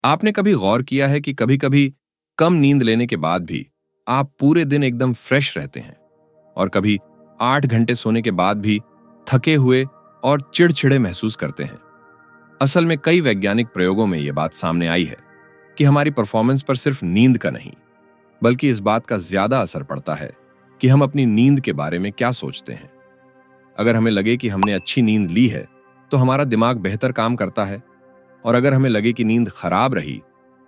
आपने कभी गौर किया है कि कभी-कभी कम नींद लेने के बाद भी आप पूरे दिन एकदम फ्रेश रहते हैं और कभी 8 घंटे सोने के बाद भी थके हुए और चिड़चिड़े महसूस करते हैं। असल में कई वैज्ञानिक प्रयोगों में यह बात सामने आई है कि हमारी परफॉर्मेंस पर सिर्फ नींद का नहीं, बल्कि इस बात का ज्यादा असर पड़ता है कि हम अपनी नींद के बारे में क्या सोचते हैं। अगर हमें लगे कि हमने अच्छी नींद ली है, तो हमारा दिमाग बेहतर काम करता है, और अगर हमें लगे कि नींद खराब रही,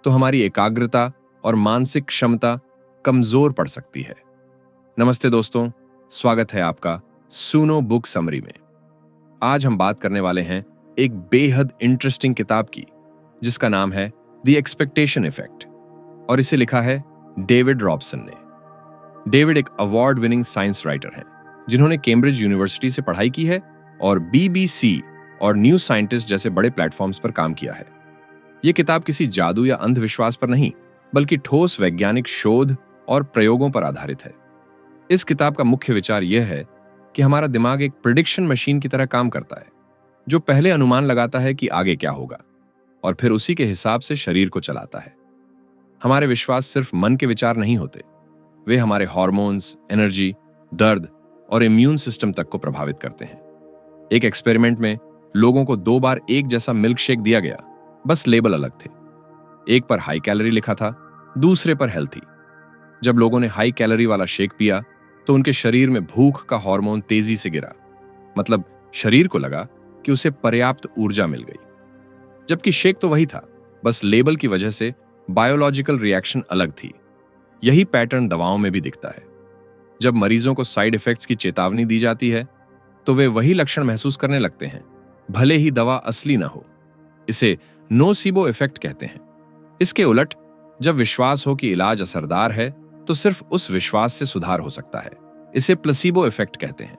तो हमारी एकाग्रता और मानसिक क्षमता कमजोर पड़ सकती है। नमस्ते दोस्तों, स्वागत है आपका सुनो बुक समरी में। आज हम बात करने वाले हैं एक बेहद इंटरेस्टिंग किताब की, जिसका नाम है द एक्सपेक्टेशन इफेक्ट, और इसे लिखा है डेविड रॉबसन ने। डेविड एक अवार्ड विनिंग साइंस राइटर हैं, जिन्होंने कैम्ब्रिज यूनिवर्सिटी से पढ़ाई की है और BBC और न्यू साइंटिस्ट जैसे बड़े प्लेटफॉर्म्स पर काम किया है। यह किताब किसी जादू या अंधविश्वास पर नहीं, बल्कि ठोस वैज्ञानिक शोध और प्रयोगों पर आधारित है। इस किताब का मुख्य विचार यह है कि हमारा दिमाग एक प्रिडिक्शन मशीन की तरह काम करता है, जो पहले अनुमान लगाता है कि आगे क्या होगा और फिर उसी के हिसाब से शरीर को चलाता है। हमारे विश्वास सिर्फ मन के विचार नहीं होते, वे हमारे हार्मोन्स, एनर्जी, दर्द और इम्यून सिस्टम तक को प्रभावित करते हैं। एक एक्सपेरिमेंट में लोगों को 2 बार एक जैसा मिल्क शेक दिया गया, बस लेबल अलग थे। एक पर हाई कैलोरी लिखा था, दूसरे पर हेल्थी। जब लोगों ने हाई कैलोरी वाला शेक पिया, तो उनके शरीर में भूख का हार्मोन तेजी से गिरा। मतलब शरीर को लगा कि उसे पर्याप्त ऊर्जा मिल गई, जबकि शेक तो वही था, बस लेबल की वजह से बायोलॉजिकल रिएक्शन अलग थी। यही पैटर्न दवाओं में भी दिखता है। जब मरीजों को साइड इफेक्ट्स की चेतावनी दी जाती है, तो वे वही लक्षण महसूस करने लगते हैं, भले ही दवा असली ना हो। इसे नोसिबो इफेक्ट कहते हैं। इसके उलट, जब विश्वास हो कि इलाज असरदार है, तो सिर्फ उस विश्वास से सुधार हो सकता है। इसे प्लेसिबो इफेक्ट कहते हैं।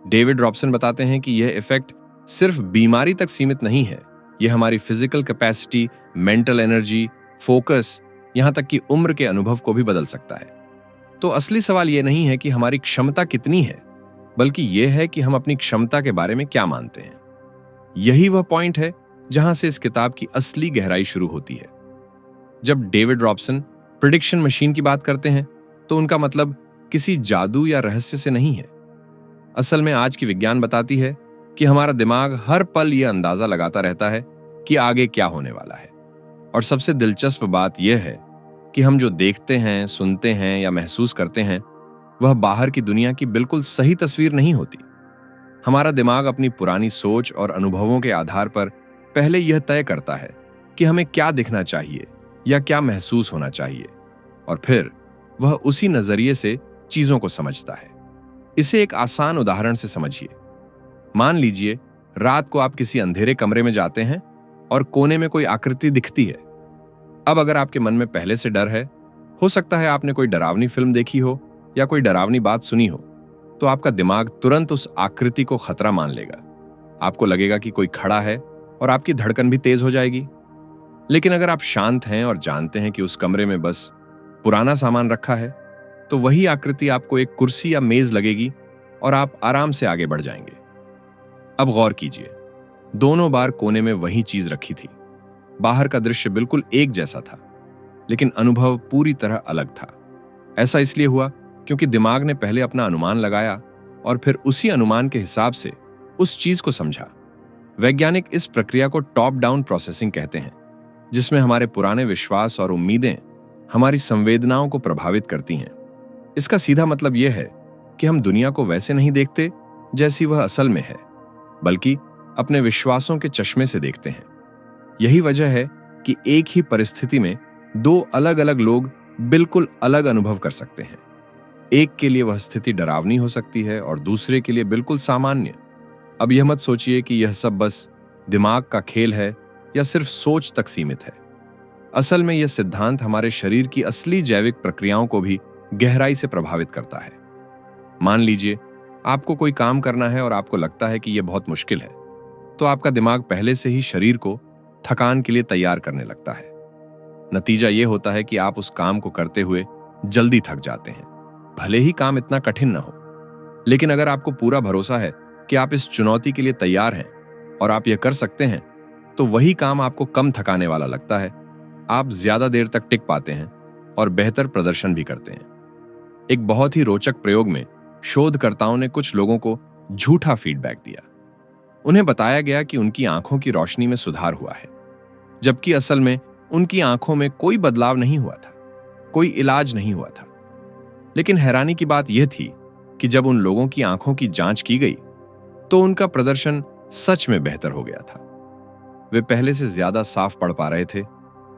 डेविड रॉबसन बताते हैं कि यह इफेक्ट सिर्फ बीमारी तक सीमित नहीं है। यह हमारी physical capacity, mental energy, focus, यहां तक कि उम्र के अनुभव को भी बदल सकता है। तो असली सवाल यह नहीं है कि हमारी क्षमता कितनी है, बल्कि यह है कि हम अपनी क्षमता के बारे में क्या मानते हैं। यही वह पॉइंट है जहां से इस किताब की असली गहराई शुरू होती है। जब डेविड रॉबसन प्रिडिक्शन मशीन की बात करते हैं, तो उनका मतलब किसी जादू या रहस्य से नहीं है। असल में आज की विज्ञान बताती है कि हमारा दिमाग हर पल यह अंदाजा लगाता रहता है कि आगे क्या होने वाला है। और सबसे दिलचस्प बात यह है कि हम जो देखते हैं, सुनते हैं या महसूस करते हैं, वह बाहर की दुनिया की बिल्कुल सही तस्वीर नहीं होती। हमारा दिमाग अपनी पुरानी सोच और अनुभवों के आधार पर पहले यह तय करता है कि हमें क्या दिखना चाहिए या क्या महसूस होना चाहिए, और फिर वह उसी नजरिए से चीजों को समझता है। इसे एक आसान उदाहरण से समझिए। मान लीजिए रात को आप किसी अंधेरे कमरे में जाते हैं और कोने में कोई आकृति दिखती है। अब अगर आपके मन में पहले से डर है, हो सकता है आपने कोई डरावनी फिल्म देखी हो या कोई डरावनी बात सुनी हो, तो आपका दिमाग तुरंत उस आकृति को खतरा मान लेगा। आपको लगेगा कि कोई खड़ा है और आपकी धड़कन भी तेज हो जाएगी। लेकिन अगर आप शांत हैं और जानते हैं कि उस कमरे में बस पुराना सामान रखा है, तो वही आकृति आपको एक कुर्सी या मेज लगेगी और आप आराम से आगे बढ़ जाएंगे। अब गौर कीजिए, दोनों बार कोने में वही चीज रखी थी। बाहर का दृश्य बिल्कुल एक जैसा था, लेकिन अनुभव पूरी तरह अलग था। ऐसा इसलिए हुआ क्योंकि दिमाग ने पहले अपना अनुमान लगाया और फिर उसी अनुमान के हिसाब से उस चीज को समझा। वैज्ञानिक इस प्रक्रिया को टॉप डाउन प्रोसेसिंग कहते हैं, जिसमें हमारे पुराने विश्वास और उम्मीदें हमारी संवेदनाओं को प्रभावित करती हैं। इसका सीधा मतलब यह है कि हम दुनिया को वैसे नहीं देखते जैसी वह असल में है, बल्कि अपने विश्वासों के चश्मे से देखते हैं। यही वजह है कि एक ही परिस्थिति में 2 अलग अलग लोग बिल्कुल अलग अनुभव कर सकते हैं। एक के लिए वह स्थिति डरावनी हो सकती है और दूसरे के लिए बिल्कुल सामान्य। अब यह मत सोचिए कि यह सब बस दिमाग का खेल है या सिर्फ सोच तक सीमित है। असल में यह सिद्धांत हमारे शरीर की असली जैविक प्रक्रियाओं को भी गहराई से प्रभावित करता है। मान लीजिए आपको कोई काम करना है और आपको लगता है कि यह बहुत मुश्किल है, तो आपका दिमाग पहले से ही शरीर को थकान के लिए तैयार करने लगता है। नतीजा यह होता है कि आप उस काम को करते हुए जल्दी थक जाते हैं, भले ही काम इतना कठिन ना हो। लेकिन अगर आपको पूरा भरोसा है कि आप इस चुनौती के लिए तैयार हैं और आप यह कर सकते हैं, तो वही काम आपको कम थकाने वाला लगता है आप ज्यादा देर तक टिक पाते हैं और बेहतर प्रदर्शन भी करते हैं। एक बहुत ही रोचक प्रयोग में शोधकर्ताओं ने कुछ लोगों को झूठा फीडबैक दिया। उन्हें बताया गया कि उनकी आंखों की रोशनी में सुधार हुआ है, जबकि असल में उनकी आंखों में कोई बदलाव नहीं हुआ था, कोई इलाज नहीं हुआ था। लेकिन हैरानी की बात यह थी कि जब उन लोगों की आंखों की जांच की गई तो उनका प्रदर्शन सच में बेहतर हो गया था। वे पहले से ज्यादा साफ पढ़ पा रहे थे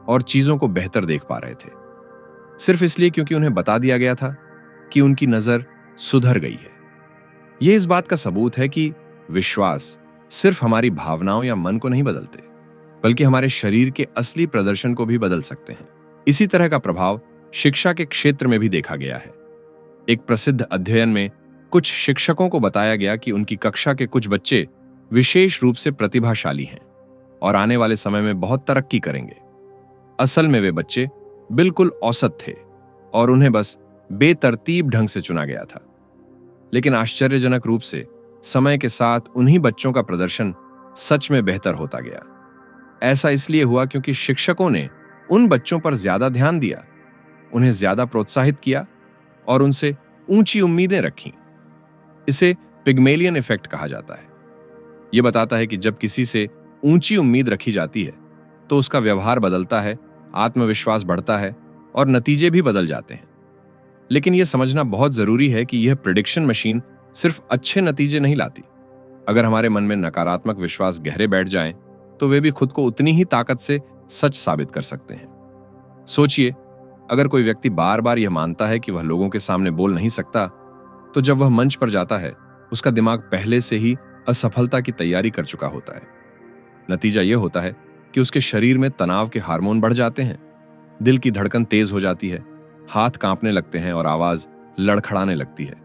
और चीजों को बेहतर देख पा रहे थे, सिर्फ इसलिए क्योंकि उन्हें बता दिया गया था कि उनकी नजर सुधर गई है। यह इस बात का सबूत है कि विश्वास सिर्फ हमारी भावनाओं या मन को नहीं बदलते, बल्कि हमारे शरीर के असली प्रदर्शन को भी बदल सकते हैं। इसी तरह का प्रभाव शिक्षा के क्षेत्र में भी देखा गया है। एक प्रसिद्ध अध्ययन में कुछ शिक्षकों को बताया गया कि उनकी कक्षा के कुछ बच्चे विशेष रूप से प्रतिभाशाली हैं और आने वाले समय में बहुत तरक्की करेंगे। असल में वे बच्चे बिल्कुल औसत थे और उन्हें बस बेतरतीब ढंग से चुना गया था। लेकिन आश्चर्यजनक रूप से समय के साथ उन्हीं बच्चों का प्रदर्शन सच में बेहतर होता गया। ऐसा इसलिए हुआ क्योंकि शिक्षकों ने उन बच्चों पर ज्यादा ध्यान दिया, उन्हें ज्यादा प्रोत्साहित किया और उनसे ऊंची उम्मीदें रखीं। इसे पिग्मेलियन इफेक्ट कहा जाता है। यह बताता है कि जब किसी से ऊंची उम्मीद रखी जाती है तो उसका व्यवहार बदलता है, आत्मविश्वास बढ़ता है और नतीजे भी बदल जाते हैं। लेकिन यह समझना बहुत जरूरी है कि यह प्रिडिक्शन मशीन सिर्फ अच्छे नतीजे नहीं लाती। अगर हमारे मन में नकारात्मक विश्वास गहरे बैठ जाएं, तो वे भी खुद को उतनी ही ताकत से सच साबित कर सकते हैं। सोचिए, अगर कोई व्यक्ति बार बार यह मानता है कि वह लोगों के सामने बोल नहीं सकता, तो जब वह मंच पर जाता है, उसका दिमाग पहले से ही असफलता की तैयारी कर चुका होता है। नतीजा यह होता है कि उसके शरीर में तनाव के हार्मोन बढ़ जाते हैं, दिल की धड़कन तेज हो जाती है, हाथ कांपने लगते हैं और आवाज लड़खड़ाने लगती है।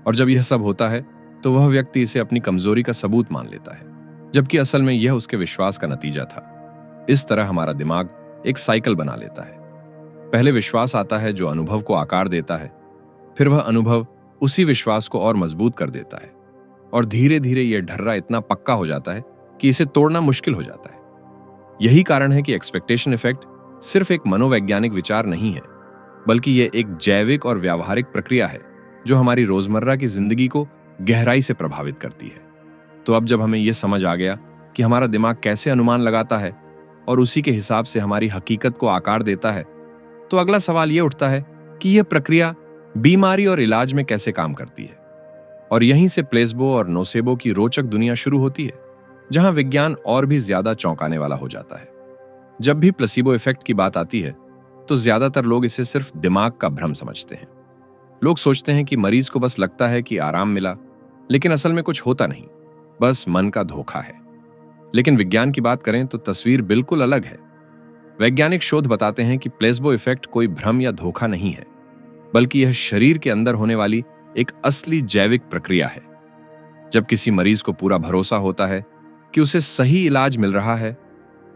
और जब यह सब होता है तो वह व्यक्ति इसे अपनी कमजोरी का सबूत मान लेता है, जबकि असल में यह उसके विश्वास का नतीजा था। इस तरह हमारा दिमाग एक साइकिल बना लेता है। पहले विश्वास आता है जो अनुभव को आकार देता है, फिर वह अनुभव उसी विश्वास को और मजबूत कर देता है और धीरे धीरे यह ढर्रा इतना पक्का हो जाता है कि इसे तोड़ना मुश्किल हो जाता है। यही कारण है कि एक्सपेक्टेशन इफेक्ट सिर्फ एक मनोवैज्ञानिक विचार नहीं है, बल्कि यह एक जैविक और व्यावहारिक प्रक्रिया है जो हमारी रोजमर्रा की जिंदगी को गहराई से प्रभावित करती है। तो अब जब हमें यह समझ आ गया कि हमारा दिमाग कैसे अनुमान लगाता है और उसी के हिसाब से हमारी हकीकत को आकार देता है, तो अगला सवाल यह उठता है कि यह प्रक्रिया बीमारी और इलाज में कैसे काम करती है। और यहीं से प्लेसबो और नोसेबो की रोचक दुनिया शुरू होती है, जहां विज्ञान और भी ज्यादा चौंकाने वाला हो जाता है। जब भी प्लेसिबो इफेक्ट की बात आती है तो ज्यादातर लोग इसे सिर्फ दिमाग का भ्रम समझते हैं। लोग सोचते हैं कि मरीज को बस लगता है कि आराम मिला, लेकिन असल में कुछ होता नहीं, बस मन का धोखा है। लेकिन विज्ञान की बात करें तो तस्वीर बिल्कुल अलग है। वैज्ञानिक शोध बताते हैं कि प्लेसबो इफेक्ट कोई भ्रम या धोखा नहीं है, बल्कि यह शरीर के अंदर होने वाली एक असली जैविक प्रक्रिया है। जब किसी मरीज को पूरा भरोसा होता है कि उसे सही इलाज मिल रहा है,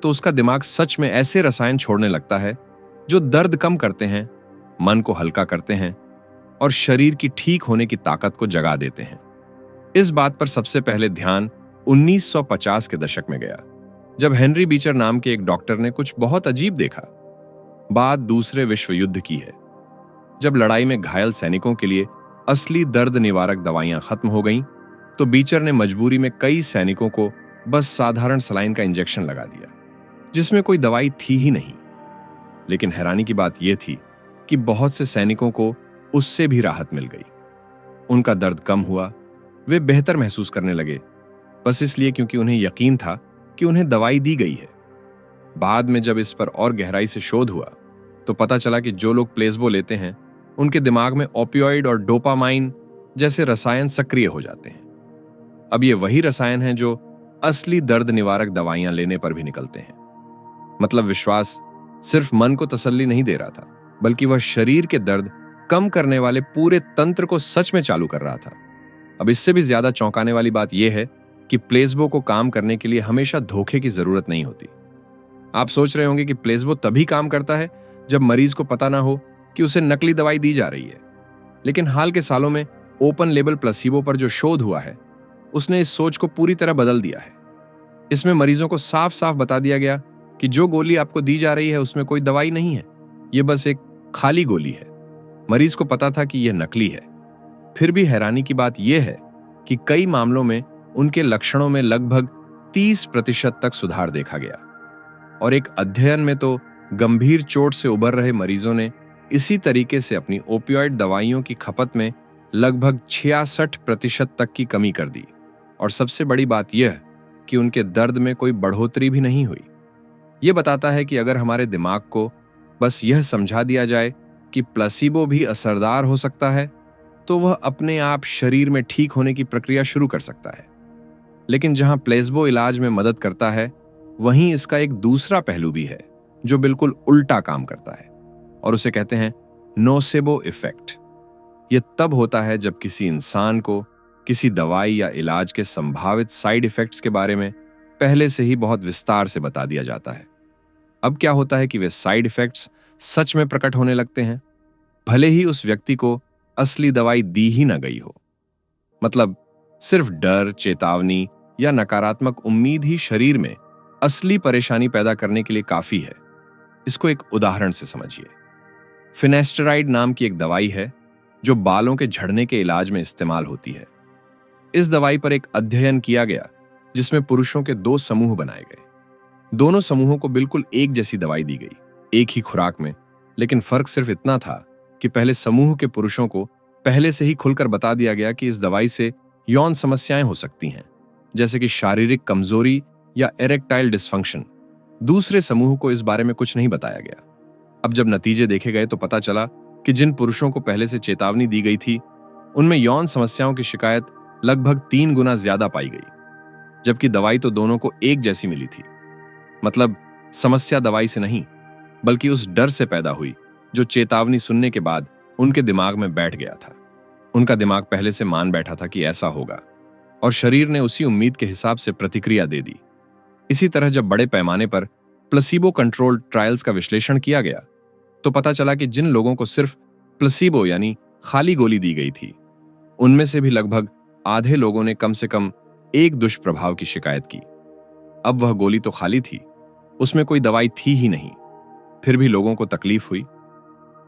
तो उसका दिमाग सच में ऐसे रसायन छोड़ने लगता है जो दर्द कम करते हैं, मन को हल्का करते हैं और शरीर की ठीक होने की ताकत को जगा देते हैं। इस बात पर सबसे पहले ध्यान 1950 के दशक में गया, जब हेनरी बीचर नाम के एक डॉक्टर ने कुछ बहुत अजीब देखा। बात दूसरे विश्व युद्ध की है, जब लड़ाई में घायल सैनिकों के लिए असली दर्द निवारक दवाइयां खत्म हो गईं, तो बीचर ने मजबूरी में कई सैनिकों को बस साधारण सलाइन का इंजेक्शन लगा दिया, जिसमें कोई दवाई थी ही नहीं। लेकिन हैरानी की बात यह थी कि बहुत से सैनिकों को उससे भी राहत मिल गई। उनका दर्द कम हुआ, वे बेहतर महसूस करने लगे, बस इसलिए क्योंकि उन्हें यकीन था कि उन्हें दवाई दी गई है। बाद में जब इस पर और गहराई से शोध हुआ तो पता चला कि जो लोग प्लेसबो लेते हैं उनके दिमाग में ओपियोइड और डोपामाइन जैसे रसायन सक्रिय हो जाते हैं। अब ये वही रसायन हैं जो असली दर्द निवारक दवाइयां लेने पर भी निकलते हैं। मतलब विश्वास सिर्फ मन को तसल्ली नहीं दे रहा था, बल्कि वह शरीर के दर्द कम करने वाले पूरे तंत्र को सच में चालू कर रहा था। अब इससे भी ज्यादा चौंकाने वाली बात यह है कि प्लेसबो को काम करने के लिए हमेशा धोखे की जरूरत नहीं होती। आप सोच रहे होंगे कि प्लेसबो तभी काम करता है जब मरीज को पता ना हो कि उसे नकली दवाई दी जा रही है। लेकिन हाल के सालों में ओपन लेबल प्लेसिबो पर जो शोध हुआ है, उसने इस सोच को पूरी तरह बदल दिया है। इसमें मरीजों को साफ साफ बता दिया गया कि जो गोली आपको दी जा रही है उसमें कोई दवाई नहीं है, ये बस एक खाली गोली है। मरीज को पता था कि यह नकली है। फिर भी हैरानी की बात यह है कि कई मामलों में उनके लक्षणों में लगभग 30% तक सुधार देखा गया। और एक अध्ययन में तो गंभीर चोट से उबर रहे मरीजों ने इसी तरीके से अपनी ओपियोइड दवाइयों की खपत में लगभग 66% तक की कमी कर दी। और सबसे बड़ी बात यह कि उनके दर्द में कोई बढ़ोतरी भी नहीं हुई। यह बताता है कि अगर हमारे दिमाग को बस यह समझा दिया जाए कि प्लेसिबो भी असरदार हो सकता है, तो वह अपने आप शरीर में ठीक होने की प्रक्रिया शुरू कर सकता है। लेकिन जहां प्लेसिबो इलाज में मदद करता है, वहीं इसका एक दूसरा पहलू भी है जो बिल्कुल उल्टा काम करता है, और उसे कहते हैं नोसेबो इफेक्ट। यह तब होता है जब किसी इंसान को किसी दवाई या इलाज के संभावित साइड इफेक्ट्स के बारे में पहले से ही बहुत विस्तार से बता दिया जाता है। अब क्या होता है कि वे साइड इफेक्ट्स सच में प्रकट होने लगते हैं, भले ही उस व्यक्ति को असली दवाई दी ही ना गई हो। मतलब सिर्फ डर, चेतावनी या नकारात्मक उम्मीद ही शरीर में असली परेशानी पैदा करने के लिए काफी है। इसको एक उदाहरण से समझिए। फिनेस्टराइड नाम की एक दवाई है जो बालों के झड़ने के इलाज में इस्तेमाल होती है। इस दवाई पर एक अध्ययन किया गया जिसमें पुरुषों के 2 समूह बनाए गए। दोनों समूहों को बिल्कुल एक जैसी दवाई दी गई, एक ही खुराक में। लेकिन फर्क सिर्फ इतना था कि पहले समूह के पुरुषों को पहले से ही खुलकर बता दिया गया कि इस दवाई से यौन समस्याएं हो सकती हैं, जैसे कि शारीरिक कमजोरी या इरेक्टाइल डिसफंक्शन। दूसरे समूह को इस बारे में कुछ नहीं बताया गया। अब जब नतीजे देखे गए तो पता चला कि जिन पुरुषों को पहले से चेतावनी दी गई थी, उनमें यौन समस्याओं की शिकायत लगभग 3 गुना ज्यादा पाई गई, जबकि दवाई तो दोनों को एक जैसी मिली थी। मतलब समस्या दवाई से नहीं, बल्कि उस डर से पैदा हुई जो चेतावनी सुनने के बाद उनके दिमाग में बैठ गया था। उनका दिमाग पहले से मान बैठा था कि ऐसा होगा, और शरीर ने उसी उम्मीद के हिसाब से प्रतिक्रिया दे दी। इसी तरह जब बड़े पैमाने पर प्लेसिबो कंट्रोल्ड ट्रायल्स का विश्लेषण किया गया, तो पता चला कि जिन लोगों को सिर्फ प्लेसिबो यानी खाली गोली दी गई थी, उनमें से भी लगभग आधे लोगों ने कम से कम एक दुष्प्रभाव की शिकायत की। अब वह गोली तो खाली थी, उसमें कोई दवाई थी ही नहीं, फिर भी लोगों को तकलीफ हुई।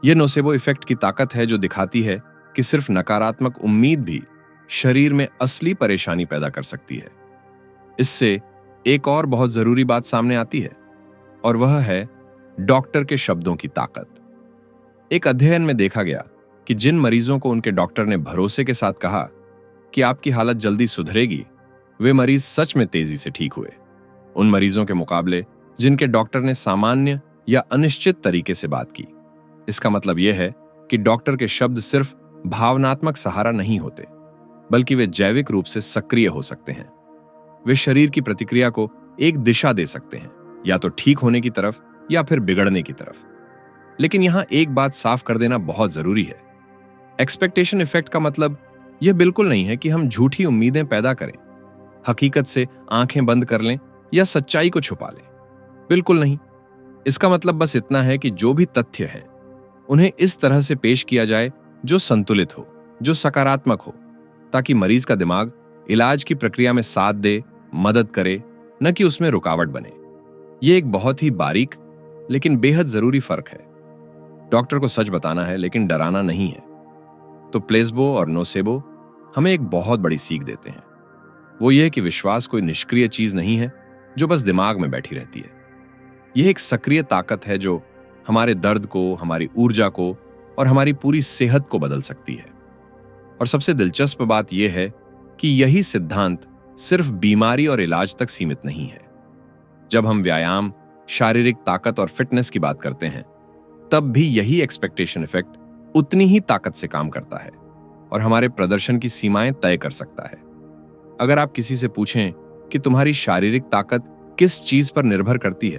यह नोसेबो इफेक्ट की ताकत है जो दिखाती है कि सिर्फ नकारात्मक उम्मीद भी शरीर में असली परेशानी पैदा कर सकती है। इससे एक और बहुत जरूरी बात सामने आती है, और वह है डॉक्टर के शब्दों की ताकत। एक अध्ययन में देखा गया कि जिन मरीजों को उनके डॉक्टर ने भरोसे के साथ कहा कि आपकी हालत जल्दी सुधरेगी, वे मरीज सच में तेजी से ठीक हुए। उन मरीजों के मुकाबले जिनके डॉक्टर ने सामान्य या अनिश्चित तरीके से बात की। इसका मतलब यह है कि डॉक्टर के शब्द सिर्फ भावनात्मक सहारा नहीं होते, बल्कि वे जैविक रूप से सक्रिय हो सकते हैं। वे शरीर की प्रतिक्रिया को एक दिशा दे सकते हैं, या तो ठीक होने की तरफ या फिर बिगड़ने की तरफ। लेकिन यहां एक बात साफ कर देना बहुत जरूरी है। एक्सपेक्टेशन इफेक्ट का मतलब यह बिल्कुल नहीं है कि हम झूठी उम्मीदें पैदा करें, हकीकत से आंखें बंद कर लें या सच्चाई को छुपा लें। बिल्कुल नहीं। इसका मतलब बस इतना है कि जो भी तथ्य हैं, उन्हें इस तरह से पेश किया जाए जो संतुलित हो, जो सकारात्मक हो, ताकि मरीज का दिमाग इलाज की प्रक्रिया में साथ दे, मदद करे, न कि उसमें रुकावट बने। यह एक बहुत ही बारीक लेकिन बेहद जरूरी फर्क है। डॉक्टर को सच बताना है लेकिन डराना नहीं है। तो प्लेसिबो और नोसेबो हमें एक बहुत बड़ी सीख देते हैं। वो यह कि विश्वास कोई निष्क्रिय चीज नहीं है जो बस दिमाग में बैठी रहती है। यह एक सक्रिय ताकत है जो हमारे दर्द को, हमारी ऊर्जा को और हमारी पूरी सेहत को बदल सकती है। और सबसे दिलचस्प बात यह है कि यही सिद्धांत सिर्फ बीमारी और इलाज तक सीमित नहीं है। जब हम व्यायाम, शारीरिक ताकत और फिटनेस की बात करते हैं, तब भी यही एक्सपेक्टेशन इफेक्ट उतनी ही ताकत से काम करता है और हमारे प्रदर्शन की सीमाएं तय कर सकता है। अगर आप किसी से पूछें कि तुम्हारी शारीरिक ताकत किस चीज पर निर्भर करती है,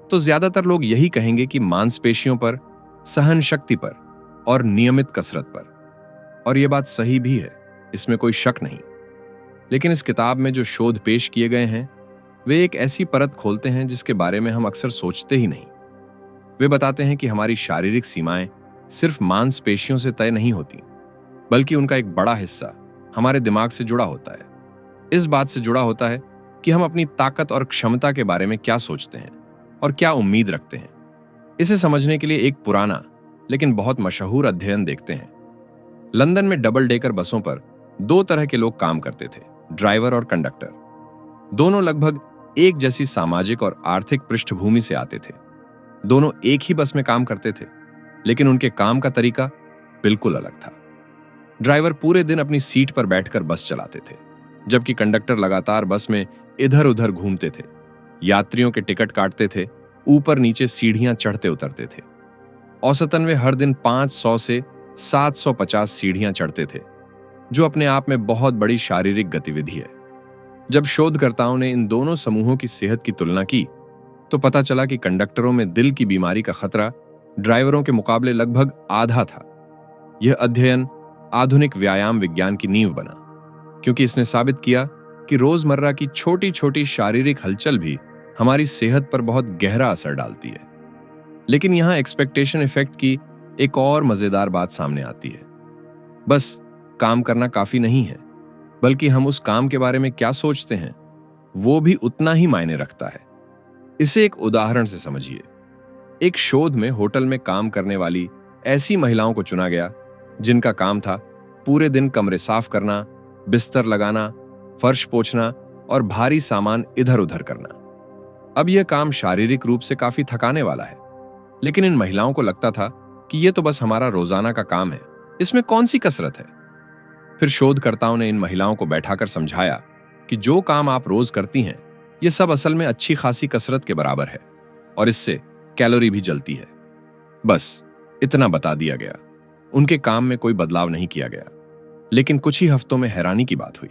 तो ज्यादातर लोग यही कहेंगे कि मांसपेशियों पर, सहन शक्ति पर और नियमित कसरत पर। और यह बात सही भी है, इसमें कोई शक नहीं। लेकिन इस किताब में जो शोध पेश किए गए हैं, वे एक ऐसी परत खोलते हैं जिसके बारे में हम अक्सर सोचते ही नहीं। वे बताते हैं कि हमारी शारीरिक सीमाएं सिर्फ मांसपेशियों से तय नहीं होती, बल्कि उनका एक बड़ा हिस्सा हमारे दिमाग से जुड़ा होता है। इस बात से जुड़ा होता है कि हम अपनी ताकत और क्षमता के बारे में क्या सोचते हैं और क्या उम्मीद रखते हैं। इसे समझने के लिए एक पुराना लेकिन बहुत मशहूर अध्ययन देखते हैं। लंदन में डबल डेकर बसों पर दो तरह के लोग काम करते थे, ड्राइवर और कंडक्टर। दोनों लगभग एक जैसी सामाजिक और आर्थिक पृष्ठभूमि से आते थे। दोनों एक ही बस में काम करते थे, लेकिन उनके काम का तरीका बिल्कुल अलग था। ड्राइवर पूरे दिन अपनी सीट पर बैठकर बस चलाते थे, जबकि कंडक्टर लगातार बस में इधर उधर घूमते थे, यात्रियों के टिकट काटते थे, ऊपर नीचे सीढ़ियां चढ़ते उतरते थे। औसतन वे हर दिन 500 से 750 सीढ़ियां चढ़ते थे, जो अपने आप में बहुत बड़ी शारीरिक गतिविधि है। जब शोधकर्ताओं ने इन दोनों समूहों की सेहत की तुलना की, तो पता चला कि कंडक्टरों में दिल की बीमारी का खतरा ड्राइवरों के मुकाबले लगभग आधा था। यह अध्ययन आधुनिक व्यायाम विज्ञान की नींव बना, क्योंकि इसने साबित किया कि रोजमर्रा की छोटी छोटी शारीरिक हलचल भी हमारी सेहत पर बहुत गहरा असर डालती है। लेकिन यहां एक्सपेक्टेशन इफेक्ट की एक और मजेदार बात सामने आती है। बस काम करना काफी नहीं है, बल्कि हम उस काम के बारे में क्या सोचते हैं वो भी उतना ही मायने रखता है। इसे एक उदाहरण से समझिए। एक शोध में होटल में काम करने वाली ऐसी महिलाओं को चुना गया जिनका काम था पूरे दिन कमरे साफ करना, बिस्तर लगाना, फर्श पोंछना और भारी सामान इधर उधर करना। अब यह काम शारीरिक रूप से काफी थकाने वाला है, लेकिन इन महिलाओं को लगता था कि यह तो बस हमारा रोजाना का काम है, इसमें कौन सी कसरत है। फिर शोधकर्ताओं ने इन महिलाओं को बैठाकर समझाया कि जो काम आप रोज करती हैं, यह सब असल में अच्छी खासी कसरत के बराबर है और इससे कैलोरी भी जलती है। बस इतना बता दिया गया। उनके काम में कोई बदलाव नहीं किया गया, लेकिन कुछ ही हफ्तों में हैरानी की बात हुई।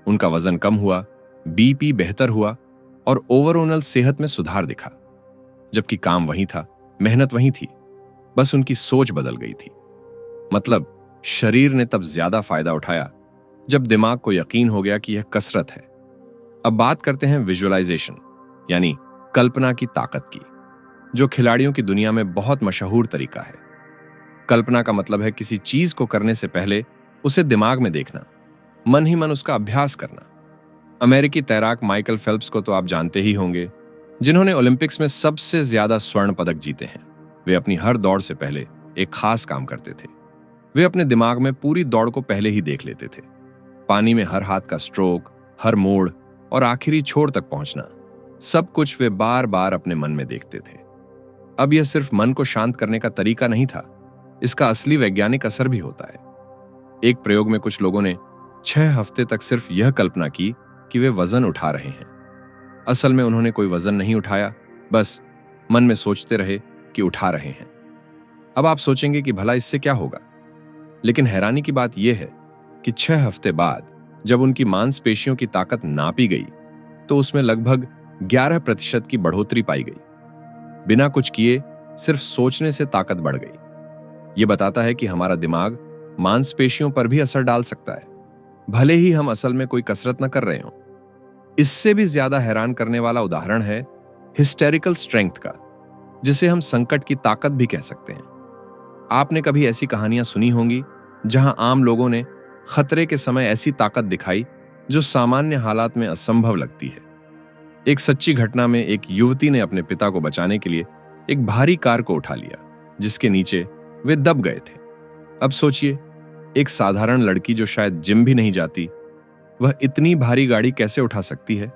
उनका वजन कम हुआ, बीपी बेहतर हुआ और ओवरऑल सेहत में सुधार दिखा। जबकि काम वही था, मेहनत वही थी, बस उनकी सोच बदल गई थी। मतलब शरीर ने तब ज्यादा फायदा उठाया जब दिमाग को यकीन हो गया कि यह कसरत है। अब बात करते हैं विजुअलाइजेशन, यानी कल्पना की ताकत की, जो खिलाड़ियों की दुनिया में बहुत मशहूर तरीका है। कल्पना का मतलब है किसी चीज को करने से पहले उसे दिमाग में देखना, मन ही मन उसका अभ्यास करना। अमेरिकी तैराक माइकल फेल्प्स को तो आप जानते ही होंगे, जिन्होंने ओलंपिक्स में सबसे ज्यादा स्वर्ण पदक जीते हैं। वे अपनी हर दौड़ से पहले एक खास काम करते थे। वे अपने दिमाग में पूरी दौड़ को पहले ही देख लेते थे। पानी में हर हाथ का स्ट्रोक, हर मोड़ और आखिरी छोर तक पहुंचना, सब कुछ वे बार बार अपने मन में देखते थे। अब यह सिर्फ मन को शांत करने का तरीका नहीं था, इसका असली वैज्ञानिक असर भी होता है। एक प्रयोग में कुछ लोगों ने 6 हफ्ते तक सिर्फ यह कल्पना की कि वे वजन उठा रहे हैं। असल में उन्होंने कोई वजन नहीं उठाया, बस मन में सोचते रहे कि उठा रहे हैं। अब आप सोचेंगे कि भला इससे क्या होगा, लेकिन हैरानी की बात यह है कि 6 हफ्ते बाद जब उनकी मांसपेशियों की ताकत नापी गई, तो उसमें लगभग 11% की बढ़ोतरी पाई गई। बिना कुछ किए सिर्फ सोचने से ताकत बढ़ गई। यह बताता है कि हमारा दिमाग मांसपेशियों पर भी असर डाल सकता है, भले ही हम असल में कोई कसरत न कर रहे हों। इससे भी ज्यादा हैरान करने वाला उदाहरण है हिस्टेरिकल स्ट्रेंथ का, जिसे हम संकट की ताकत भी कह सकते हैं। आपने कभी ऐसी कहानियां सुनी होंगी जहां आम लोगों ने खतरे के समय ऐसी ताकत दिखाई जो सामान्य हालात में असंभव लगती है। एक सच्ची घटना में एक युवती ने अपने पिता को बचाने के लिए एक भारी कार को उठा लिया, जिसके नीचे वे दब गए थे। अब सोचिए, एक साधारण लड़की जो शायद जिम भी नहीं जाती, वह इतनी भारी गाड़ी कैसे उठा सकती है?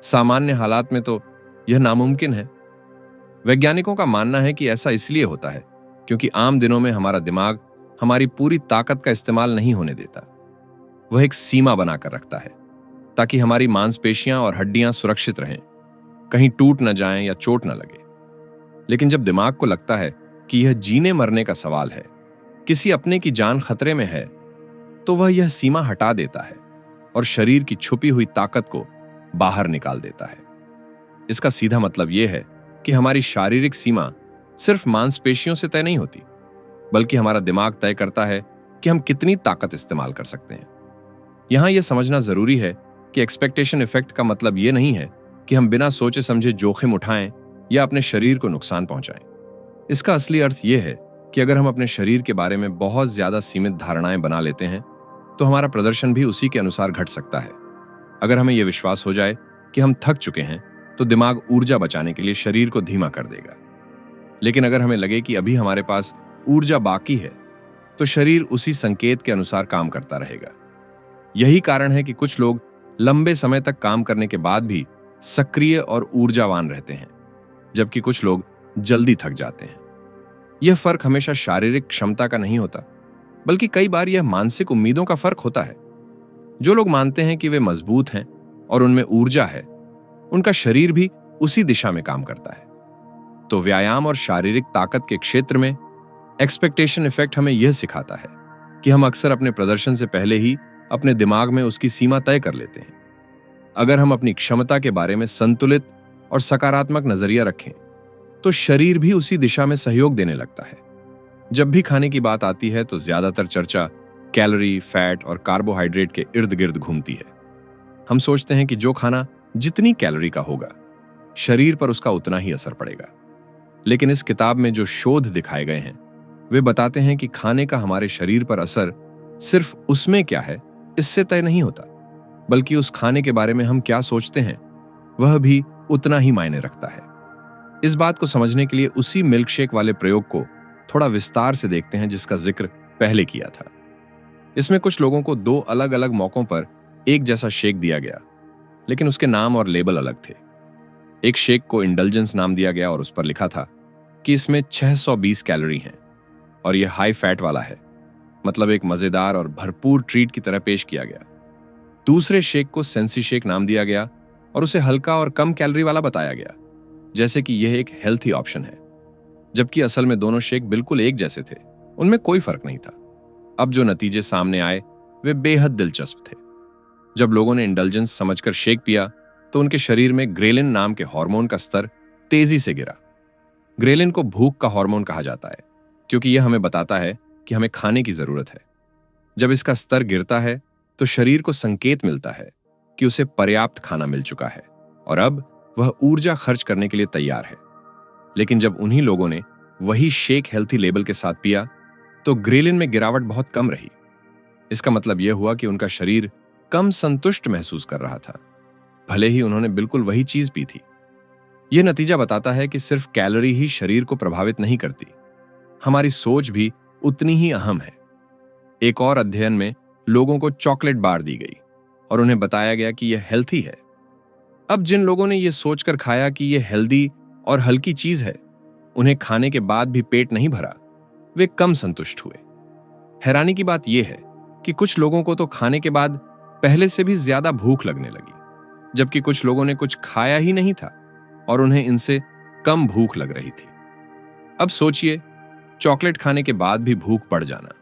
सामान्य हालात में तो यह नामुमकिन है। वैज्ञानिकों का मानना है कि ऐसा इसलिए होता है क्योंकि आम दिनों में हमारा दिमाग हमारी पूरी ताकत का इस्तेमाल नहीं होने देता। वह एक सीमा बनाकर रखता है ताकि हमारी मांसपेशियां और हड्डियां सुरक्षित रहें, कहीं टूट न जाएं या चोट न लगे। लेकिन जब दिमाग को लगता है कि यह जीने मरने का सवाल है, किसी अपने की जान खतरे में है, तो वह यह सीमा हटा देता है और शरीर की छुपी हुई ताकत को बाहर निकाल देता है। इसका सीधा मतलब यह है कि हमारी शारीरिक सीमा सिर्फ मांसपेशियों से तय नहीं होती, बल्कि हमारा दिमाग तय करता है कि हम कितनी ताकत इस्तेमाल कर सकते हैं। यहां यह समझना जरूरी है कि एक्सपेक्टेशन इफेक्ट का मतलब यह नहीं है कि हम बिना सोचे समझे जोखिम उठाएं या अपने शरीर को नुकसान पहुंचाएं। इसका असली अर्थ यह है कि अगर हम अपने शरीर के बारे में बहुत ज्यादा सीमित धारणाएं बना लेते हैं, तो हमारा प्रदर्शन भी उसी के अनुसार घट सकता है। अगर हमें यह विश्वास हो जाए कि हम थक चुके हैं, तो दिमाग ऊर्जा बचाने के लिए शरीर को धीमा कर देगा। लेकिन अगर हमें लगे कि अभी हमारे पास ऊर्जा बाकी है, तो शरीर उसी संकेत के अनुसार काम करता रहेगा। यही कारण है कि कुछ लोग लंबे समय तक काम करने के बाद भी सक्रिय और ऊर्जावान रहते हैं, जबकि कुछ लोग जल्दी थक जाते हैं। यह फर्क हमेशा शारीरिक क्षमता का नहीं होता, बल्कि कई बार यह मानसिक उम्मीदों का फर्क होता है। जो लोग मानते हैं कि वे मजबूत हैं और उनमें ऊर्जा है, उनका शरीर भी उसी दिशा में काम करता है। तो व्यायाम और शारीरिक ताकत के क्षेत्र में एक्सपेक्टेशन इफेक्ट हमें यह सिखाता है कि हम अक्सर अपने प्रदर्शन से पहले ही अपने दिमाग में उसकी सीमा तय कर लेते हैं। अगर हम अपनी क्षमता के बारे में संतुलित और सकारात्मक नजरिया रखें, तो शरीर भी उसी दिशा में सहयोग देने लगता है। जब भी खाने की बात आती है, तो ज्यादातर चर्चा कैलोरी, फैट और कार्बोहाइड्रेट के इर्द गिर्द घूमती है। हम सोचते हैं कि जो खाना जितनी कैलोरी का होगा, शरीर पर उसका उतना ही असर पड़ेगा। लेकिन इस किताब में जो शोध दिखाए गए हैं, वे बताते हैं कि खाने का हमारे शरीर पर असर सिर्फ उसमें क्या है इससे तय नहीं होता, बल्कि उस खाने के बारे में हम क्या सोचते हैं वह भी उतना ही मायने रखता है। इस बात को समझने के लिए उसी मिल्कशेक वाले प्रयोग को थोड़ा विस्तार से देखते हैं जिसका जिक्र पहले किया था। इसमें कुछ लोगों को 2 अलग अलग मौकों पर एक जैसा शेक दिया गया, लेकिन उसके नाम और लेबल अलग थे। एक शेक को इंडल्जेंस नाम दिया गया और उस पर लिखा था कि इसमें 620 कैलोरी हैं और यह हाई फैट वाला है, मतलब एक मजेदार और भरपूर ट्रीट की तरह पेश किया गया। दूसरे शेक को सेंसी शेक नाम दिया गया और उसे हल्का और कम कैलोरी वाला बताया गया, जैसे कि यह एक हेल्थी ऑप्शन है। जबकि असल में दोनों शेक बिल्कुल एक जैसे थे, उनमें कोई फर्क नहीं था। अब जो नतीजे सामने आए वे बेहद दिलचस्प थे। जब लोगों ने इंडल्जेंस समझकर शेक पिया, तो उनके शरीर में ग्रेलिन नाम के हार्मोन का स्तर तेजी से गिरा। ग्रेलिन को भूख का हार्मोन कहा जाता है, क्योंकि यह हमें बताता है कि हमें खाने की जरूरत है। जब इसका स्तर गिरता है, तो शरीर को संकेत मिलता है कि उसे पर्याप्त खाना मिल चुका है और अब वह ऊर्जा खर्च करने के लिए तैयार है। लेकिन जब उन्हीं लोगों ने वही शेक हेल्थी लेबल के साथ पिया, तो ग्रेलिन में गिरावट बहुत कम रही। इसका मतलब यह हुआ कि उनका शरीर कम संतुष्ट महसूस कर रहा था, भले ही उन्होंने बिल्कुल वही चीज पी थी। यह नतीजा बताता है कि सिर्फ कैलोरी ही शरीर को प्रभावित नहीं करती, हमारी सोच भी उतनी ही अहम है। एक और अध्ययन में लोगों को चॉकलेट बार दी गई और उन्हें बताया गया कि यह हेल्थी है। अब जिन लोगों ने यह सोचकर खाया कि यह हेल्दी और हल्की चीज है, उन्हें खाने के बाद भी पेट नहीं भरा, वे कम संतुष्ट हुए। हैरानी की बात यह है कि कुछ लोगों को तो खाने के बाद पहले से भी ज्यादा भूख लगने लगी, जबकि कुछ लोगों ने कुछ खाया ही नहीं था और उन्हें इनसे कम भूख लग रही थी। अब सोचिए, चॉकलेट खाने के बाद भी भूख बढ़ जाना,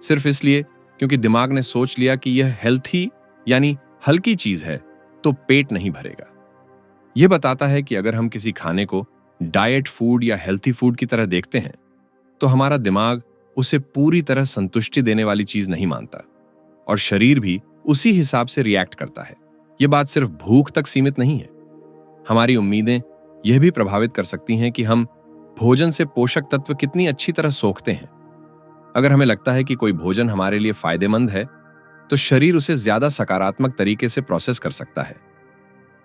सिर्फ इसलिए क्योंकि दिमाग ने सोच लिया कि यह हेल्थी यानी हल्की चीज है, तो पेट नहीं भरेगा। यह बताता है कि अगर हम किसी खाने को डाइट फूड या हेल्थी फूड की तरह देखते हैं, तो हमारा दिमाग उसे पूरी तरह संतुष्टि देने वाली चीज नहीं मानता और शरीर भी उसी हिसाब से रिएक्ट करता है। यह बात सिर्फ भूख तक सीमित नहीं है। हमारी उम्मीदें यह भी प्रभावित कर सकती हैं कि हम भोजन से पोषक तत्व कितनी अच्छी तरह सोखते हैं। अगर हमें लगता है कि कोई भोजन हमारे लिए फायदेमंद है, तो शरीर उसे ज्यादा सकारात्मक तरीके से प्रोसेस कर सकता है,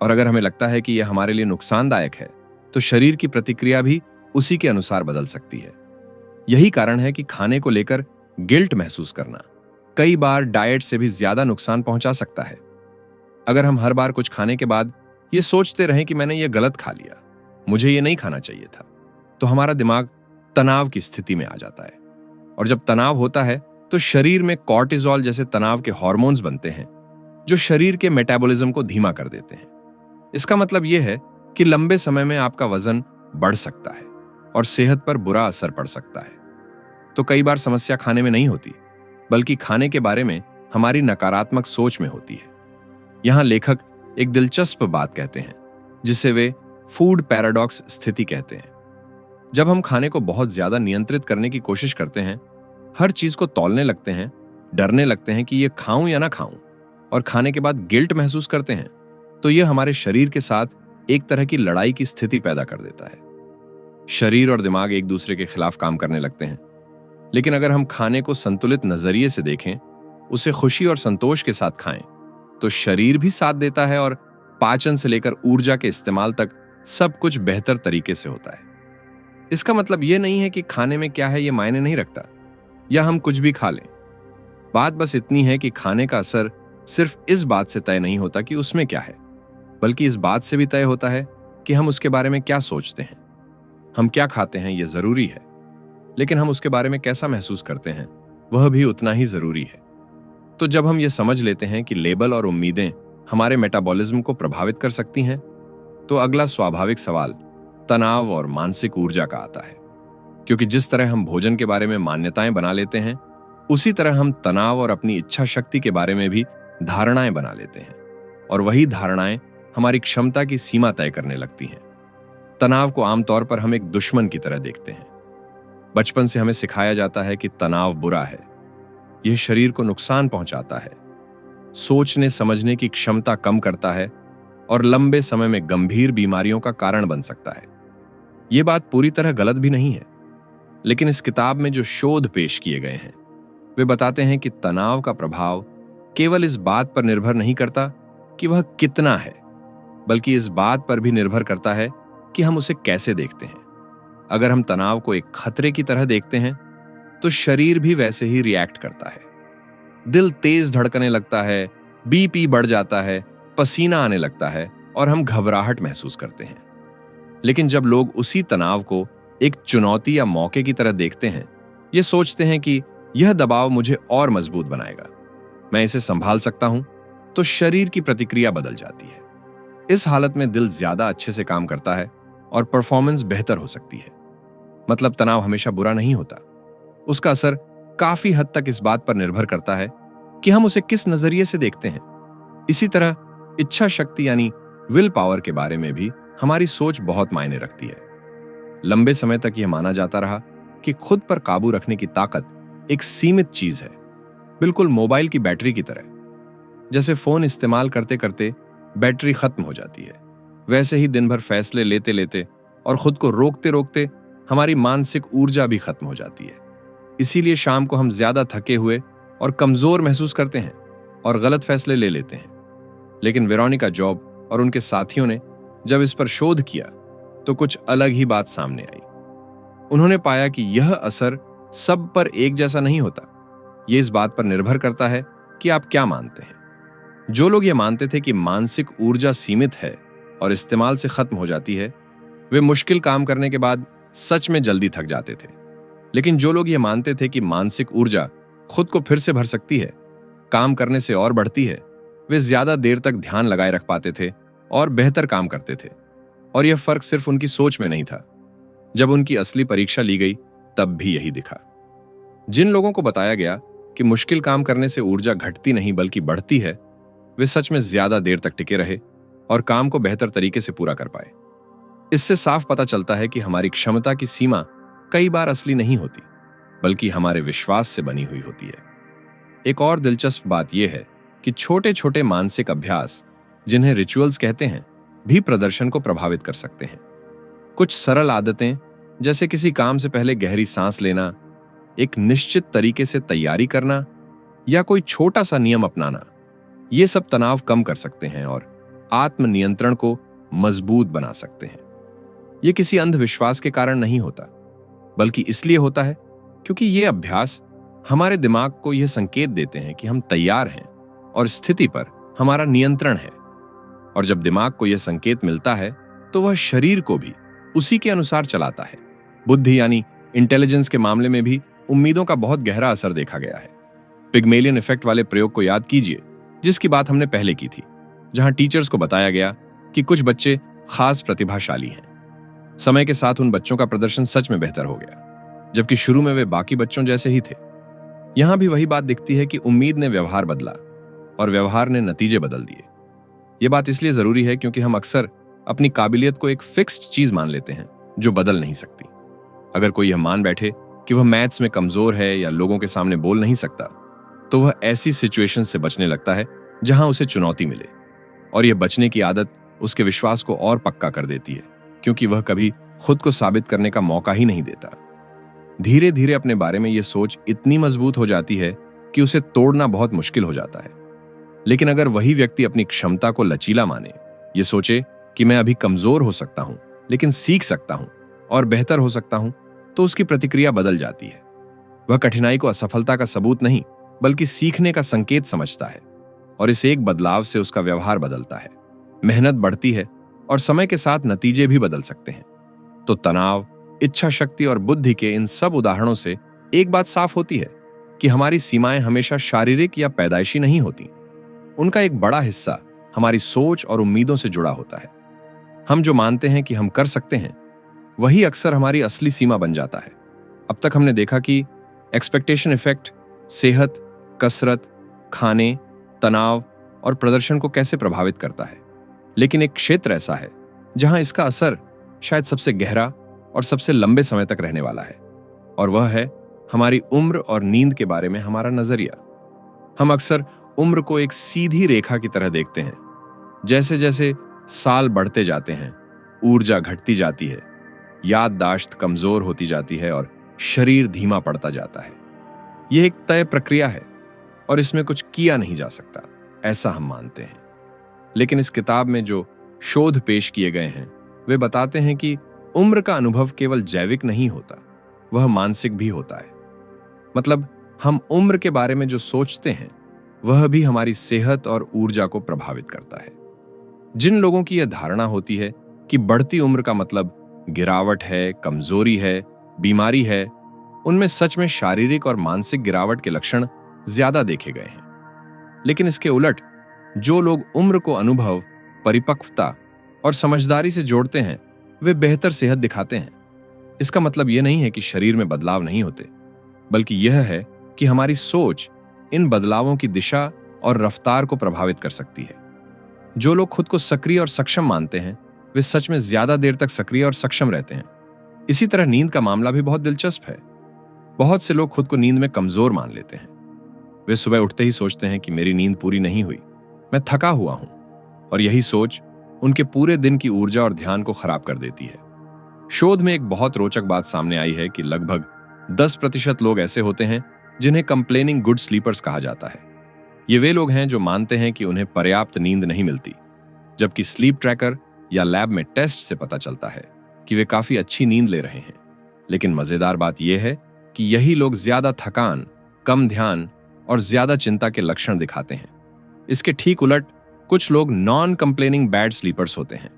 और अगर हमें लगता है कि यह हमारे लिए नुकसानदायक है, तो शरीर की प्रतिक्रिया भी उसी के अनुसार बदल सकती है। यही कारण है कि खाने को लेकर गिल्ट महसूस करना कई बार डाइट से भी ज्यादा नुकसान पहुंचा सकता है। अगर हम हर बार कुछ खाने के बाद ये सोचते रहें कि मैंने ये गलत खा लिया, मुझे ये नहीं खाना चाहिए था, तो हमारा दिमाग तनाव की स्थिति में आ जाता है, और जब तनाव होता है तो शरीर में कॉर्टिसोल जैसे तनाव के हार्मोन्स बनते हैं, जो शरीर के मेटाबॉलिज्म को धीमा कर देते हैं। इसका मतलब यह है कि लंबे समय में आपका वजन बढ़ सकता है और सेहत पर बुरा असर पड़ सकता है। तो कई बार समस्या खाने में नहीं होती, बल्कि खाने के बारे में हमारी नकारात्मक सोच में होती है। यहां लेखक एक दिलचस्प बात कहते हैं, जिसे वे फूड पैराडॉक्स स्थिति कहते हैं। जब हम खाने को बहुत ज्यादा नियंत्रित करने की कोशिश करते हैं, हर चीज को तौलने लगते हैं, डरने लगते हैं कि ये खाऊं या ना खाऊं, और खाने के बाद गिल्ट महसूस करते हैं, तो यह हमारे शरीर के साथ एक तरह की लड़ाई की स्थिति पैदा कर देता है। शरीर और दिमाग एक दूसरे के खिलाफ काम करने लगते हैं। लेकिन अगर हम खाने को संतुलित नजरिए से देखें, उसे खुशी और संतोष के साथ खाएं, तो शरीर भी साथ देता है और पाचन से लेकर ऊर्जा के इस्तेमाल तक सब कुछ बेहतर तरीके से होता है। इसका मतलब यह नहीं है कि खाने में क्या है यह मायने नहीं रखता, या हम कुछ भी खा लें। बात बस इतनी है कि खाने का असर सिर्फ इस बात से तय नहीं होता कि उसमें क्या है, बल्कि इस बात से भी तय होता है कि हम उसके बारे में क्या सोचते हैं। हम क्या खाते हैं यह जरूरी है, लेकिन हम उसके बारे में कैसा महसूस करते हैं वह भी उतना ही जरूरी है। तो जब हम ये समझ लेते हैं कि लेबल और उम्मीदें हमारे मेटाबॉलिज्म को प्रभावित कर सकती हैं, तो अगला स्वाभाविक सवाल तनाव और मानसिक ऊर्जा का आता है। क्योंकि जिस तरह हम भोजन के बारे में मान्यताएं बना लेते हैं, उसी तरह हम तनाव और अपनी इच्छा शक्ति के बारे में भी धारणाएं बना लेते हैं, और वही धारणाएं हमारी क्षमता की सीमा तय करने लगती हैं। तनाव को आमतौर पर हम एक दुश्मन की तरह देखते हैं। बचपन से हमें सिखाया जाता है कि तनाव बुरा है, यह शरीर को नुकसान पहुंचाता है, सोचने समझने की क्षमता कम करता है और लंबे समय में गंभीर बीमारियों का कारण बन सकता है। यह बात पूरी तरह गलत भी नहीं है, लेकिन इस किताब में जो शोध पेश किए गए हैं वे बताते हैं कि तनाव का प्रभाव केवल इस बात पर निर्भर नहीं करता कि वह कितना है, बल्कि इस बात पर भी निर्भर करता है कि हम उसे कैसे देखते हैं। अगर हम तनाव को एक खतरे की तरह देखते हैं तो शरीर भी वैसे ही रिएक्ट करता है। दिल तेज धड़कने लगता है, बीपी बढ़ जाता है, पसीना आने लगता है और हम घबराहट महसूस करते हैं। लेकिन जब लोग उसी तनाव को एक चुनौती या मौके की तरह देखते हैं, ये सोचते हैं कि यह दबाव मुझे और मजबूत बनाएगा, मैं इसे संभाल सकता हूं, तो शरीर की प्रतिक्रिया बदल जाती है। इस हालत में दिल ज्यादा अच्छे से काम करता है और परफॉर्मेंस बेहतर हो सकती है। मतलब तनाव हमेशा बुरा नहीं होता, उसका असर काफी हद तक इस बात पर निर्भर करता है कि हम उसे किस नजरिए से देखते हैं। इसी तरह इच्छा शक्ति यानी विल पावर के बारे में भी हमारी सोच बहुत मायने रखती है। लंबे समय तक यह माना जाता रहा कि खुद पर काबू रखने की ताकत एक सीमित चीज है, बिल्कुल मोबाइल की बैटरी की तरह। जैसे फोन इस्तेमाल करते करते बैटरी खत्म हो जाती है, वैसे ही दिन भर फैसले लेते लेते और खुद को रोकते रोकते हमारी मानसिक ऊर्जा भी खत्म हो जाती है। इसीलिए शाम को हम ज्यादा थके हुए और कमजोर महसूस करते हैं और गलत फैसले ले लेते हैं। लेकिन वेरोनिका जॉब और उनके साथियों ने जब इस पर शोध किया तो कुछ अलग ही बात सामने आई। उन्होंने पाया कि यह असर सब पर एक जैसा नहीं होता। यह इस बात पर निर्भर करता है कि आप क्या मानते हैं। जो लोग ये मानते थे कि मानसिक ऊर्जा सीमित है और इस्तेमाल से खत्म हो जाती है, वे मुश्किल काम करने के बाद सच में जल्दी थक जाते थे। लेकिन जो लोग ये मानते थे कि मानसिक ऊर्जा खुद को फिर से भर सकती है, काम करने से और बढ़ती है, वे ज्यादा देर तक ध्यान लगाए रख पाते थे और बेहतर काम करते थे। और यह फर्क सिर्फ उनकी सोच में नहीं था। जब उनकी असली परीक्षा ली गई तब भी यही दिखा। जिन लोगों को बताया गया कि मुश्किल काम करने से ऊर्जा घटती नहीं बल्कि बढ़ती है, वे सच में ज्यादा देर तक टिके रहे और काम को बेहतर तरीके से पूरा कर पाए। इससे साफ पता चलता है कि हमारी क्षमता की सीमा कई बार असली नहीं होती, बल्कि हमारे विश्वास से बनी हुई होती है। एक और दिलचस्प बात यह है कि छोटे छोटे मानसिक अभ्यास, जिन्हें रिचुअल्स कहते हैं, भी प्रदर्शन को प्रभावित कर सकते हैं। कुछ सरल आदतें, जैसे किसी काम से पहले गहरी सांस लेना, एक निश्चित तरीके से तैयारी करना या कोई छोटा सा नियम अपनाना, ये सब तनाव कम कर सकते हैं और आत्मनियंत्रण को मजबूत बना सकते हैं। ये किसी अंधविश्वास के कारण नहीं होता, बल्कि इसलिए होता है क्योंकि ये अभ्यास हमारे दिमाग को यह संकेत देते हैं कि हम तैयार हैं और स्थिति पर हमारा नियंत्रण है। और जब दिमाग को यह संकेत मिलता है तो वह शरीर को भी उसी के अनुसार चलाता है। बुद्धि यानी इंटेलिजेंस के मामले में भी उम्मीदों का बहुत गहरा असर देखा गया है। पिग्मेलियन इफेक्ट वाले प्रयोग को याद कीजिए, जिसकी बात हमने पहले की थी, जहां टीचर्स को बताया गया कि कुछ बच्चे खास प्रतिभाशाली हैं। समय के साथ उन बच्चों का प्रदर्शन सच में बेहतर हो गया, जबकि शुरू में वे बाकी बच्चों जैसे ही थे। यहां भी वही बात दिखती है कि उम्मीद ने व्यवहार बदला और व्यवहार ने नतीजे बदल दिए। यह बात इसलिए जरूरी है क्योंकि हम अक्सर अपनी काबिलियत को एक फिक्स्ड चीज मान लेते हैं जो बदल नहीं सकती। अगर कोई यह मान बैठे कि वह मैथ्स में कमजोर है या लोगों के सामने बोल नहीं सकता, तो वह ऐसी सिचुएशन से बचने लगता है जहां उसे चुनौती मिले, और यह बचने की आदत उसके विश्वास को और पक्का कर देती है, क्योंकि वह कभी खुद को साबित करने का मौका ही नहीं देता। धीरे धीरे अपने बारे में यह सोच इतनी मजबूत हो जाती है कि उसे तोड़ना बहुत मुश्किल हो जाता है। लेकिन अगर वही व्यक्ति अपनी क्षमता को लचीला माने ये सोचे कि मैं अभी कमजोर हो सकता हूं, लेकिन सीख सकता हूं और बेहतर हो सकता हूं, तो उसकी प्रतिक्रिया बदल जाती है। वह कठिनाई को असफलता का सबूत नहीं, बल्कि सीखने का संकेत समझता है, और इस एक बदलाव से उसका व्यवहार बदलता है, मेहनत बढ़ती है और समय के साथ नतीजे भी बदल सकते हैं। तो तनाव, इच्छा शक्ति और बुद्धि के इन सब उदाहरणों से एक बात साफ होती है कि हमारी सीमाएं हमेशा शारीरिक या पैदाइशी नहीं होती। उनका एक बड़ा हिस्सा हमारी सोच और उम्मीदों से जुड़ा होता है। हम जो मानते हैं कि हम कर सकते हैं, वही अक्सर हमारी असली सीमा बन जाता है। अब तक हमने देखा कि एक्सपेक्टेशन इफेक्ट सेहत, कसरत, खाने, तनाव और प्रदर्शन को कैसे प्रभावित करता है। लेकिन एक क्षेत्र ऐसा है जहां इसका असर शायद सबसे गहरा और सबसे लंबे समय तक रहने वाला है, और वह है हमारी उम्र और नींद के बारे में हमारा नजरिया। हम अक्सर उम्र को एक सीधी रेखा की तरह देखते हैं। जैसे जैसे साल बढ़ते जाते हैं, ऊर्जा घटती जाती है, याददाश्त कमजोर होती जाती है और शरीर धीमा पड़ता जाता है। यह एक तय प्रक्रिया है और इसमें कुछ किया नहीं जा सकता, ऐसा हम मानते हैं। लेकिन इस किताब में जो शोध पेश किए गए हैं, वे बताते हैं कि उम्र का अनुभव केवल जैविक नहीं होता, वह मानसिक भी होता है। मतलब हम उम्र के बारे में जो सोचते हैं, वह भी हमारी सेहत और ऊर्जा को प्रभावित करता है। जिन लोगों की यह धारणा होती है कि बढ़ती उम्र का मतलब गिरावट है, कमजोरी है, बीमारी है, उनमें सच में शारीरिक और मानसिक गिरावट के लक्षण ज्यादा देखे गए हैं। लेकिन इसके उलट जो लोग उम्र को अनुभव, परिपक्वता और समझदारी से जोड़ते हैं, वे बेहतर सेहत दिखाते हैं। इसका मतलब यह नहीं है कि शरीर में बदलाव नहीं होते, बल्कि यह है कि हमारी सोच इन बदलावों की दिशा और रफ्तार को प्रभावित कर सकती है। जो लोग खुद को सक्रिय और सक्षम मानते हैं, वे सच में ज्यादा देर तक सक्रिय और सक्षम रहते हैं। इसी तरह नींद का मामला भी बहुत दिलचस्प है। बहुत से लोग खुद को नींद में कमजोर मान लेते हैं। वे सुबह उठते ही सोचते हैं कि मेरी नींद पूरी नहीं हुई, मैं थका हुआ हूं, और यही सोच उनके पूरे दिन की ऊर्जा और ध्यान को खराब कर देती है। शोध में एक बहुत रोचक बात सामने आई है कि लगभग 10% लोग ऐसे होते हैं जिन्हें कंप्लेनिंग गुड स्लीपर्स कहा जाता है। ये वे लोग हैं जो मानते हैं कि उन्हें पर्याप्त नींद नहीं मिलती, जबकि स्लीप ट्रैकर या लैब में टेस्ट से पता चलता है कि वे काफी अच्छी नींद ले रहे हैं। लेकिन मजेदार बात यह है कि यही लोग ज्यादा थकान, कम ध्यान और ज्यादा चिंता के लक्षण दिखाते हैं। इसके ठीक उलट कुछ लोग नॉन कंप्लेनिंग बैड स्लीपर्स होते हैं।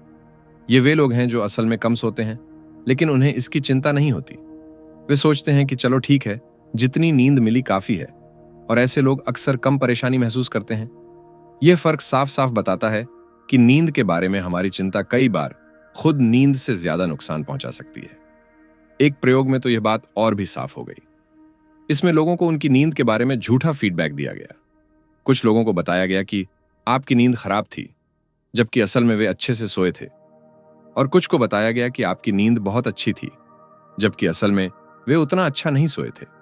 ये वे लोग हैं जो असल में कम सोते हैं, लेकिन उन्हें इसकी चिंता नहीं होती। वे सोचते हैं कि चलो ठीक है, जितनी नींद मिली काफी है, और ऐसे लोग अक्सर कम परेशानी महसूस करते हैं। यह फर्क साफ साफ बताता है कि नींद के बारे में हमारी चिंता कई बार खुद नींद से ज्यादा नुकसान पहुंचा सकती है। एक प्रयोग में तो यह बात और भी साफ हो गई। इसमें लोगों को उनकी नींद के बारे में झूठा फीडबैक दिया गया। कुछ लोगों को बताया गया कि आपकी नींद खराब थी, जबकि असल में वे अच्छे से सोए थे, और कुछ को बताया गया कि आपकी नींद बहुत अच्छी थी, जबकि असल में वे उतना अच्छा नहीं सोए थे।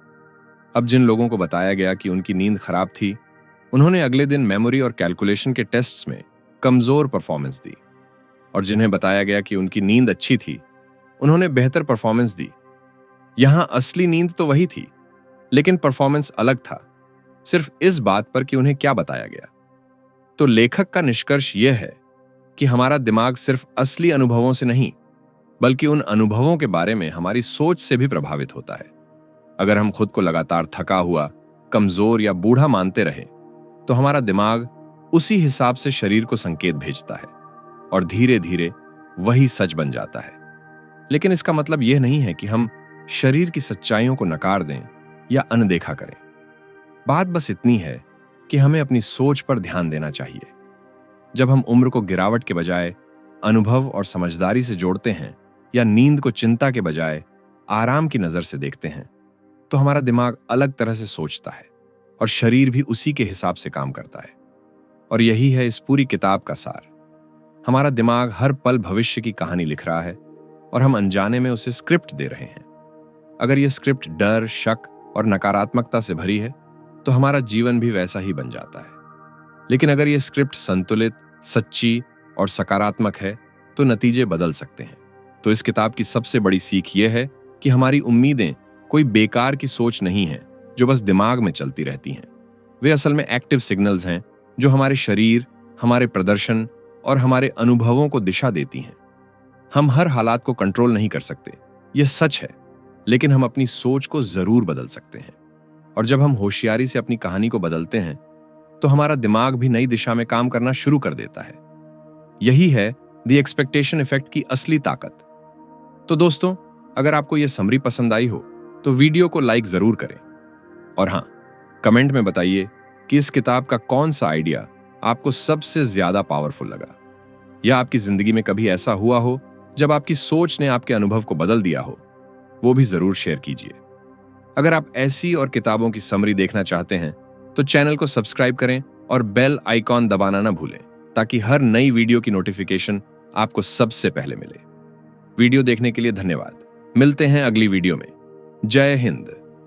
अब जिन लोगों को बताया गया कि उनकी नींद खराब थी, उन्होंने अगले दिन मेमोरी और कैलकुलेशन के टेस्ट्स में कमजोर परफॉर्मेंस दी, और जिन्हें बताया गया कि उनकी नींद अच्छी थी, उन्होंने बेहतर परफॉर्मेंस दी। यहां असली नींद तो वही थी, लेकिन परफॉर्मेंस अलग था, सिर्फ इस बात पर कि उन्हें क्या बताया गया। तो लेखक का निष्कर्ष यह है कि हमारा दिमाग सिर्फ असली अनुभवों से नहीं, बल्कि उन अनुभवों के बारे में हमारी सोच से भी प्रभावित होता है। अगर हम खुद को लगातार थका हुआ, कमजोर या बूढ़ा मानते रहे, तो हमारा दिमाग उसी हिसाब से शरीर को संकेत भेजता है, और धीरे धीरे वही सच बन जाता है। लेकिन इसका मतलब यह नहीं है कि हम शरीर की सच्चाइयों को नकार दें या अनदेखा करें। बात बस इतनी है कि हमें अपनी सोच पर ध्यान देना चाहिए। जब हम उम्र को गिरावट के बजाय अनुभव और समझदारी से जोड़ते हैं, या नींद को चिंता के बजाय आराम की नजर से देखते हैं, तो हमारा दिमाग अलग तरह से सोचता है और शरीर भी उसी के हिसाब से काम करता है। और यही है इस पूरी किताब का सार। हमारा दिमाग हर पल भविष्य की कहानी लिख रहा है, और हम अनजाने में उसे स्क्रिप्ट दे रहे हैं। अगर यह स्क्रिप्ट डर, शक और नकारात्मकता से भरी है, तो हमारा जीवन भी वैसा ही बन जाता है। लेकिन अगर यह स्क्रिप्ट संतुलित, सच्ची और सकारात्मक है, तो नतीजे बदल सकते हैं। तो इस किताब की सबसे बड़ी सीख यह है कि हमारी उम्मीदें कोई बेकार की सोच नहीं है जो बस दिमाग में चलती रहती हैं। वे असल में एक्टिव सिग्नल्स हैं जो हमारे शरीर, हमारे प्रदर्शन और हमारे अनुभवों को दिशा देती हैं। हम हर हालात को कंट्रोल नहीं कर सकते, यह सच है, लेकिन हम अपनी सोच को जरूर बदल सकते हैं। और जब हम होशियारी से अपनी कहानी को बदलते हैं तो हमारा दिमाग भी नई दिशा में काम करना शुरू कर देता है। यही है द एक्सपेक्टेशन इफेक्ट की असली ताकत। तो दोस्तों, अगर आपको यह समरी पसंद आई हो तो वीडियो को लाइक जरूर करें, और हां, कमेंट में बताइए कि इस किताब का कौन सा आइडिया आपको सबसे ज्यादा पावरफुल लगा, या आपकी जिंदगी में कभी ऐसा हुआ हो जब आपकी सोच ने आपके अनुभव को बदल दिया हो, वो भी जरूर शेयर कीजिए। अगर आप ऐसी और किताबों की समरी देखना चाहते हैं तो चैनल को सब्सक्राइब करें और बेल आइकॉन दबाना ना भूलें, ताकि हर नई वीडियो की नोटिफिकेशन आपको सबसे पहले मिले। वीडियो देखने के लिए धन्यवाद। मिलते हैं अगली वीडियो में। जय हिंद।